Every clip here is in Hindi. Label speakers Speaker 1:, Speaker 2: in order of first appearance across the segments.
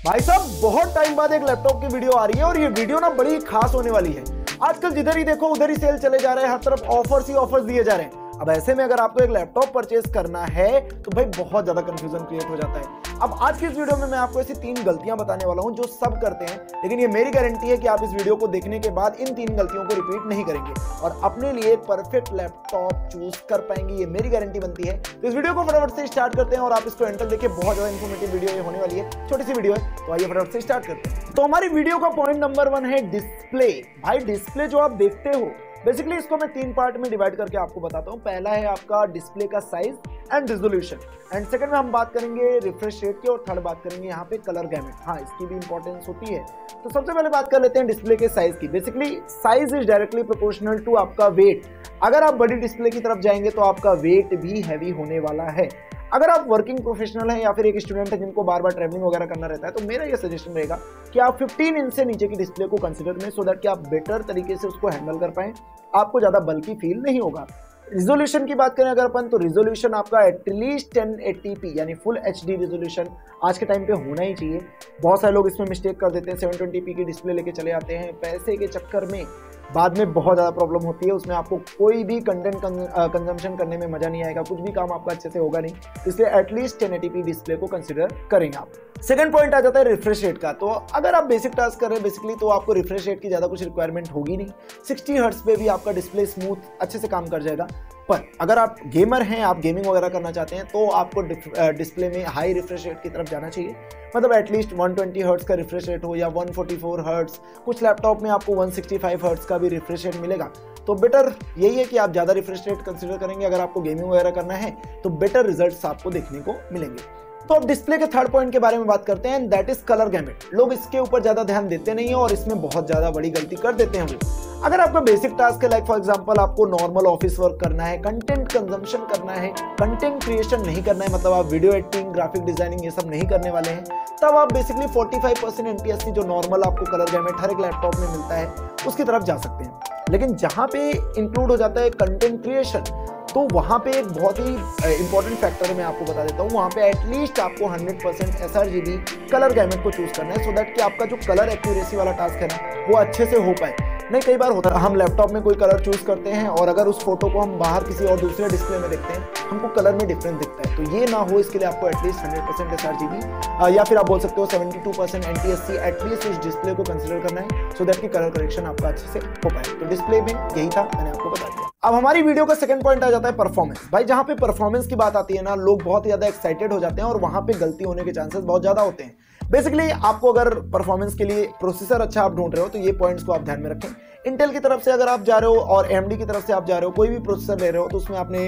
Speaker 1: भाई साहब बहुत टाइम बाद एक लैपटॉप की वीडियो आ रही है और ये वीडियो ना बड़ी खास होने वाली है। आजकल जिधर ही देखो उधर ही सेल चले जा रहे हैं, हर तरफ ऑफर्स ही ऑफर्स दिए जा रहे हैं। अब ऐसे में अगर आपको एक लैपटॉप परचेस करना है तो भाई बहुत ज्यादा कंफ्यूजन क्रिएट हो जाता है। अब आज की इस वीडियो में मैं आपको ऐसी 3 गलतियां बताने वाला हूं जो सब करते हैं, लेकिन ये मेरी गारंटी है कि आप इस वीडियो को देखने के बाद इन 3 गलतियों को रिपीट नहीं करेंगे और अपने लिए एक परफेक्ट लैपटॉप चूज कर पाएंगे। ये मेरी गारंटी बनती है। तो इस वीडियो को फटाफट से स्टार्ट करते हैं और आप इसको एंड तक देखिए, बहुत ज्यादा इन्फॉर्मेटिव वीडियो ये होने वाली है। छोटी सी वीडियो है, तो आइए फटाफट से स्टार्ट करते हैं। तो हमारी वीडियो का पॉइंट नंबर 1 है डिस्प्ले। भाई डिस्प्ले जो आप देखते हो, बेसिकली इसको मैं 3 पार्ट में डिवाइड करके आपको बताता हूं। पहला है आपका डिस्प्ले का size and resolution, and second में हम बात करेंगे रिफ्रेश रेट की, और थर्ड बात करेंगे यहाँ पे कलर गैमेट। हाँ, इसकी भी इंपॉर्टेंस होती है। तो सबसे पहले बात कर लेते हैं डिस्प्ले के साइज की। Basically size is directly proportional to आपका वेट। अगर आप बड़ी डिस्प्ले की तरफ जाएंगे तो आपका वेट भी हैवी होने वाला है। अगर आप वर्किंग प्रोफेशनल हैं या फिर एक स्टूडेंट है जिनको बार बार ट्रैवलिंग वगैरह करना रहता है, तो मेरा ये सजेशन रहेगा कि आप 15 इंच से नीचे की डिस्प्ले को कंसीडर करें, सो दैट कि आप बेटर तरीके से उसको हैंडल कर पाएं, आपको ज्यादा बल्कि फील नहीं होगा। रिजोल्यूशन की बात करें अगर अपन, तो रिजोल्यूशन आपका एटलीस्ट 1080p यानी फुल HD रिजोल्यूशन आज के टाइम पे होना ही चाहिए। बहुत सारे लोग इसमें मिस्टेक कर देते हैं, 720p की डिस्प्ले लेके चले आते हैं। पैसे के चक्कर में बाद में बहुत ज़्यादा प्रॉब्लम होती है, उसमें आपको कोई भी कंटेंट कंजम्पशन करने में मजा नहीं आएगा, कुछ भी काम आपका अच्छे से होगा नहीं। इसलिए एटलीस्ट 1080p डिस्प्ले को कंसिडर करेंगे आप। सेकंड पॉइंट आ जाता है रिफ्रेश रेट का। तो अगर आप बेसिक टास्क कर रहे हैं बेसिकली, तो आपको रिफ्रेश रेट की ज़्यादा कुछ रिक्वायरमेंट होगी नहीं। 60 हर्ट्ज पे भी आपका डिस्प्ले स्मूथ अच्छे से काम कर जाएगा। पर अगर आप गेमर हैं, आप गेमिंग वगैरह करना चाहते हैं, तो आपको डिस्प्ले में हाई रिफ्रेश रेट की तरफ जाना चाहिए। मतलब एटलीस्ट 120 हर्ट्ज का रिफ्रेश रेट हो या 144 हर्ट्ज। कुछ लैपटॉप में आपको 165 हर्ट्ज का भी रिफ्रेश रेट मिलेगा। तो बेटर यही है कि आप ज़्यादा रिफ्रेश रेट कंसिडर करेंगे। अगर आपको गेमिंग वगैरह करना है तो बेटर रिजल्ट्स आपको देखने को मिलेंगे। तो अब डिस्प्ले के थर्ड पॉइंट के बारे में बात करते हैं, दैट इज कलर गैमेट। लोग इसके ऊपर ज्यादा ध्यान देते नहीं है और इसमें बहुत ज्यादा बड़ी गलती कर देते हैं वो। अगर आपका बेसिक टास्क है, लाइक फॉर एग्जांपल आपको नॉर्मल ऑफिस वर्क करना है, कंटेंट कंजम्पशन करना है, कंटेंट क्रिएशन नहीं करना है, मतलब आप वीडियो एडिटिंग, ग्राफिक डिजाइनिंग ये सब नहीं करने वाले हैं, तब आप बेसिकली 45% NTSC जो नॉर्मल आपको कलर गैमेट हर एक लैपटॉप में मिलता है उसकी तरफ जा सकते हैं। लेकिन जहां पे इंक्लूड हो जाता है कंटेंट क्रिएशन, तो वहाँ पे एक बहुत ही इंपॉर्टेंट फैक्टर मैं आपको बता देता हूँ। वहाँ पे एटलीस्ट आपको 100% sRGB कलर गैमेट को चूज करना है, सो दैट कि आपका जो कलर एक्यूरेसी वाला टास्क है ना, वो अच्छे से हो पाए। नहीं, कई बार होता है हम लैपटॉप में कोई कलर चूज करते हैं और अगर उस फोटो को हम बाहर किसी और दूसरे डिस्प्ले में देखते हैं, हमको कलर में डिफरेंस दिखता है। तो ये ना हो, इसके लिए आपको एटलीस्ट 100% sRGB या फिर आप बोल सकते हो 72% NTSC एटलीस्ट उस डिस्प्ले को कंसिडर करना है, सो दैट कि कलर करेक्शन आपका अच्छे से हो पाए। तो डिस्प्ले में यही था, मैंने आपको बता दिया। अब हमारी वीडियो का सेकंड पॉइंट आ जाता है परफॉर्मेंस। भाई जहां पे परफॉर्मेंस की बात आती है ना, लोग बहुत ज्यादा एक्साइटेड हो जाते हैं और वहां पे गलती होने के चांसेस बहुत ज्यादा होते हैं। बेसिकली आपको अगर परफॉर्मेंस के लिए प्रोसेसर अच्छा आप ढूंढ रहे हो तो ये पॉइंट्स को आप ध्यान में रखें। इंटेल की तरफ से अगर आप जा रहे हो और AMD की तरफ से आप जा रहे हो, कोई भी प्रोसेसर ले रहे हो, तो उसमें आपने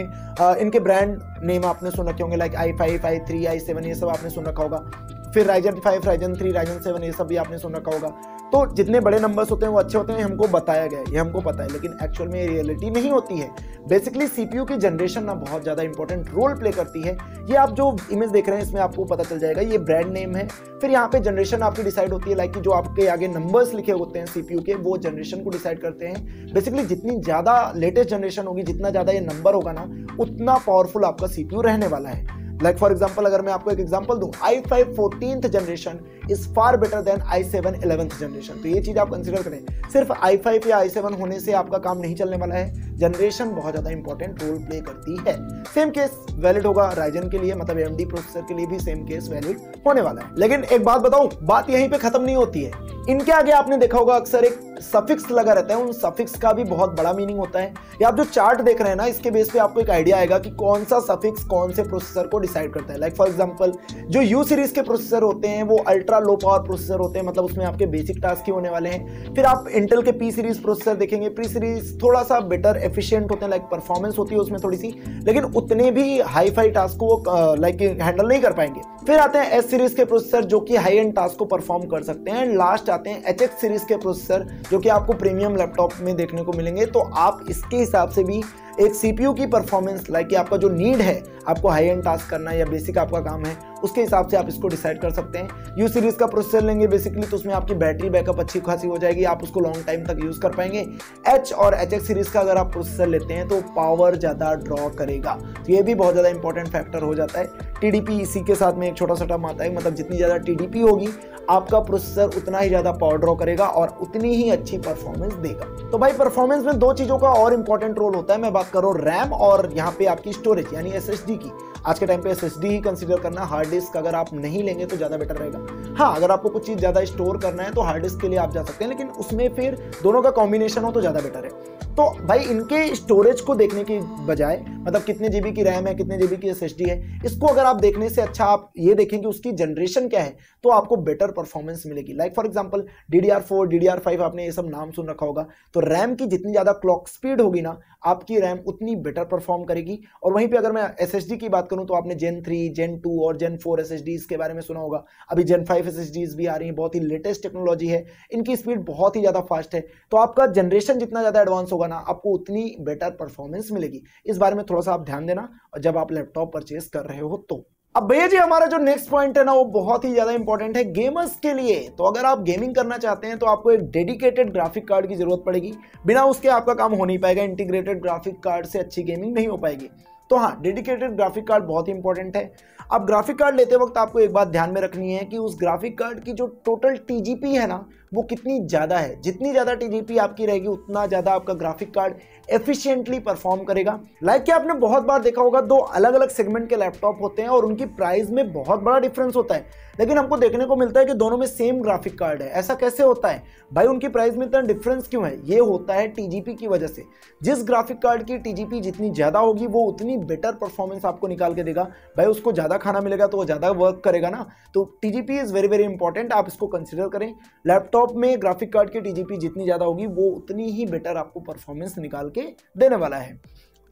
Speaker 1: इनके ब्रांड नेम आपने सुन रखे होंगे, लाइक i5, i3, i7 ये सब आपने सुन रखा होगा। फिर Ryzen 5, Ryzen 3, Ryzen 7 ये सब भी आपने सुन रखा होगा। तो जितने बड़े नंबर्स होते हैं वो अच्छे होते हैं, हमको बताया गया है, ये हमको पता है, लेकिन एक्चुअल में ये रियलिटी नहीं होती है। बेसिकली CPU की जनरेशन ना बहुत ज़्यादा इंपॉर्टेंट रोल प्ले करती है। ये आप जो इमेज देख रहे हैं इसमें आपको पता चल जाएगा, ये ब्रांड नेम है। फिर यहाँ पे जनरेशन आपकी डिसाइड होती है, लाइक कि जो आपके आगे नंबर्स लिखे होते हैं CPU के, वो जनरेशन को डिसाइड करते हैं। बेसिकली जितनी ज़्यादा लेटेस्ट जनरेशन होगी, जितना ज़्यादा ये नंबर होगा ना, उतना पावरफुल आपका CPU रहने वाला है। लाइक फॉर एग्जाम्पल अगर मैं आपको एक एग्जाम्पल दूं, i5 14th generation is far better than i7 11th generation. तो ये चीज आप कंसीडर करें। सिर्फ i5 या i7 होने से आपका काम नहीं चलने वाला है, जनरेशन बहुत ज्यादा इंपॉर्टेंट रोल प्ले करती है। सेम केस वैलिड होगा राइजन के लिए, मतलब AMD प्रोसेसर के लिए भी सेम केस वैलिड होने वाला है। लेकिन एक बात बताऊं, बात यहीं पे खत्म नहीं होती है। इनके आगे आपने देखा होगा अक्सर एक सफिक्स लगा रहता है, उन सफिक्स का भी बहुत बड़ा मीनिंग होता है। या आप जो चार्ट देख रहे हैं ना, इसके बेस पे आपको एक आइडिया आएगा कि कौन सा सफिक्स कौन से प्रोसेसर को डिसाइड करता है। लाइक फॉर एग्जांपल जो U सीरीज के प्रोसेसर होते हैं वो अल्ट्रा लो पावर प्रोसेसर होते हैं, मतलब उसमें आपके बेसिक टास्क ही होने वाले हैं। फिर आप इंटेल के P सीरीज प्रोसेसर देखेंगे, P सीरीज थोड़ा सा बेटर एफिशिएंट होते हैं, लाइक परफॉर्मेंस होती है उसमें थोड़ी सी, लेकिन उतने भी हाई फाई टास्क को वो लाइक हैंडल नहीं कर पाएंगे। फिर आते हैं S सीरीज के प्रोसेसर जो कि हाई एंड टास्क को परफॉर्म कर सकते हैं। लास्ट आते हैं HX सीरीज के प्रोसेसर जो कि आपको प्रीमियम लैपटॉप में देखने को मिलेंगे। तो आप इसके हिसाब से भी एक सीपीयू की परफॉर्मेंस लाइक कि आपका जो नीड है, आपको हाई एंड टास्क करना है या बेसिक आपका काम है, उसके हिसाब से आप इसको डिसाइड कर सकते हैं। यू सीरीज का प्रोसेसर लेंगे बेसिकली तो उसमें आपकी बैटरी बैकअप अच्छी खासी हो जाएगी, आप उसको लॉन्ग टाइम तक यूज कर पाएंगे। एच और एचएक्स सीरीज का अगर आप प्रोसेसर लेते हैं तो पावर ज्यादा ड्रॉ करेगा, तो ये भी बहुत ज्यादा इंपॉर्टेंट फैक्टर हो जाता है। टीडीपी इसी के साथ में एक छोटा सा टर्म आता है, मतलब जितनी ज्यादा टीडीपी होगी आपका प्रोसेसर उतना ही ज्यादा पावर ड्रॉ करेगा और उतनी ही अच्छी परफॉर्मेंस देगा। तो भाई परफॉर्मेंस में दो चीजों का और इंपॉर्टेंट रोल होता है। मैं बात कर रहा हूँ रैम और यहाँ पे आपकी स्टोरेज यानी एसएसडी की। आज के टाइम पे एसएसडी ही कंसीडर करना, हार्ड डिस्क अगर आप नहीं लेंगे तो ज्यादा बेटर रहेगा। हाँ, अगर आपको कुछ चीज ज्यादा स्टोर करना है तो हार्ड डिस्क के लिए आप जा सकते हैं, लेकिन उसमें फिर दोनों का कॉम्बिनेशन हो तो ज्यादा बेटर है। तो भाई इनके स्टोरेज को देखने की बजाय, मतलब कितने जीबी की रैम है, कितने जीबी की एसएसडी है, इसको अगर आप देखने से अच्छा आप ये देखें कि उसकी जनरेशन क्या है, तो आपको बेटर परफॉर्मेंस मिलेगी। Like for example DDR4, DDR5 आपने ये सब नाम सुन रखा होगा। तो रैम की जितनी ज्यादा क्लॉक स्पीड होगी ना, आपकी रैम उतनी बेटर परफॉर्म करेगी। और वहीं पे अगर मैं एसएसडी की बात करूं तो आपने Gen 3, Gen 2 और Gen 4 एसएसडीज के बारे में सुना होगा। अभी Gen 5 एसएसडीज भी आ रही हैं, बहुत ही लेटेस्ट टेक्नोलॉजी है, इनकी स्पीड बहुत ही ज्यादा फास्ट है। तो आपका जनरेशन जितना ज्यादा एडवांस होगा ना, आपको उतनी बेटर परफॉर्मेंस मिलेगी। इस बारे में थोड़ा सा आप ध्यान देना जब आप लैपटॉप परचेज कर रहे हो तो। अब भैया जी हमारा जो नेक्स्ट पॉइंट है ना, वो बहुत ही ज्यादा इंपॉर्टेंट है गेमर्स के लिए। तो अगर आप गेमिंग करना चाहते हैं तो आपको एक डेडिकेटेड ग्राफिक कार्ड की जरूरत पड़ेगी, बिना उसके आपका काम हो नहीं पाएगा। इंटीग्रेटेड ग्राफिक कार्ड से अच्छी गेमिंग नहीं हो पाएगी। तो हाँ, डेडिकेटेड ग्राफिक कार्ड बहुत ही इंपॉर्टेंट है। अब ग्राफिक कार्ड लेते वक्त आपको एक बात ध्यान में रखनी है कि उस ग्राफिक कार्ड की जो टोटल टीजीपी है ना, वो कितनी ज़्यादा है। जितनी ज़्यादा टीजीपी आपकी रहेगी उतना ज़्यादा आपका ग्राफिक कार्ड एफिशिएंटली परफॉर्म करेगा। लाइक कि आपने बहुत बार देखा होगा, दो अलग अलग सेगमेंट के लैपटॉप होते हैं और उनकी प्राइस में बहुत बड़ा डिफरेंस होता है, लेकिन हमको देखने को मिलता है कि दोनों में सेम ग्राफिक कार्ड है। ऐसा कैसे होता है भाई? उनकी प्राइस में इतना डिफरेंस क्यों है? ये होता है टीजीपी की वजह से। जिस ग्राफिक कार्ड की टीजीपी जितनी ज़्यादा होगी वो उतनी बेटर परफॉर्मेंस आपको निकाल के देगा। भाई उसको ज़्यादा खाना मिलेगा तो वो ज़्यादा वर्क करेगा ना। तो TGP is very very important, आप इसको कंसिडर करें। लैपटॉप में ग्राफिक कार्ड की टीजीपी जितनी ज़्यादा होगी वो उतनी ही बेटर आपको परफॉर्मेंस निकाल के देने वाला है।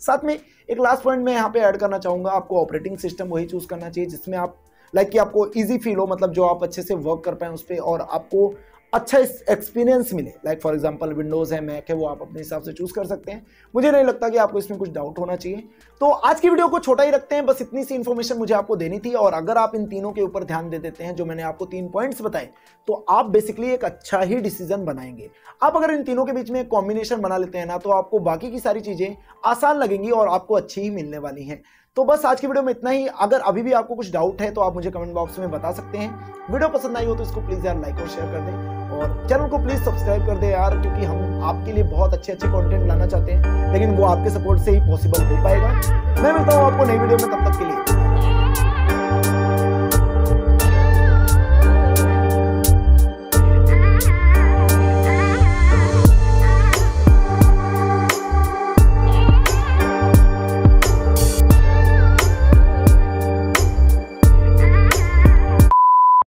Speaker 1: साथ में एक लास्ट पॉइंट मैं यहाँ पे ऐड करना चाहूँगा, आपको ऑपरेटिंग सिस्टम वही चूज़ करना चाहिए जिसमें आप लाइक कि आपको इजी फील हो, मतलब जो आप अच्छे से वर्क कर पाएँ उस पर और आपको अच्छा एक्सपीरियंस मिले। लाइक फॉर एग्जांपल विंडोज़ है, मैक है, वो आप अपने हिसाब से चूज़ कर सकते हैं। मुझे नहीं लगता कि आपको इसमें कुछ डाउट होना चाहिए। तो आज की वीडियो को छोटा ही रखते हैं, बस इतनी सी इन्फॉर्मेशन मुझे आपको देनी थी। और अगर आप इन तीनों के ऊपर ध्यान दे देते हैं, जो मैंने आपको 3 पॉइंट्स बताए, तो आप बेसिकली एक अच्छा ही डिसीजन बनाएंगे। आप अगर इन तीनों के बीच में एक कॉम्बिनेशन बना लेते हैं ना, तो आपको बाकी की सारी चीज़ें आसान लगेंगी और आपको अच्छी ही मिलने वाली हैं। तो बस आज की वीडियो में इतना ही। अगर अभी भी आपको कुछ डाउट है तो आप मुझे कमेंट बॉक्स में बता सकते हैं। वीडियो पसंद आई हो तो इसको प्लीज़ यार लाइक और शेयर कर दें और चैनल को प्लीज़ सब्सक्राइब कर दें यार, क्योंकि हम आपके लिए बहुत अच्छे कंटेंट लाना चाहते हैं, लेकिन वो आपके सपोर्ट से ही पॉसिबल हो पाएगा। मैं मिलता हूँ आपको नई वीडियो में, तब तक के लिए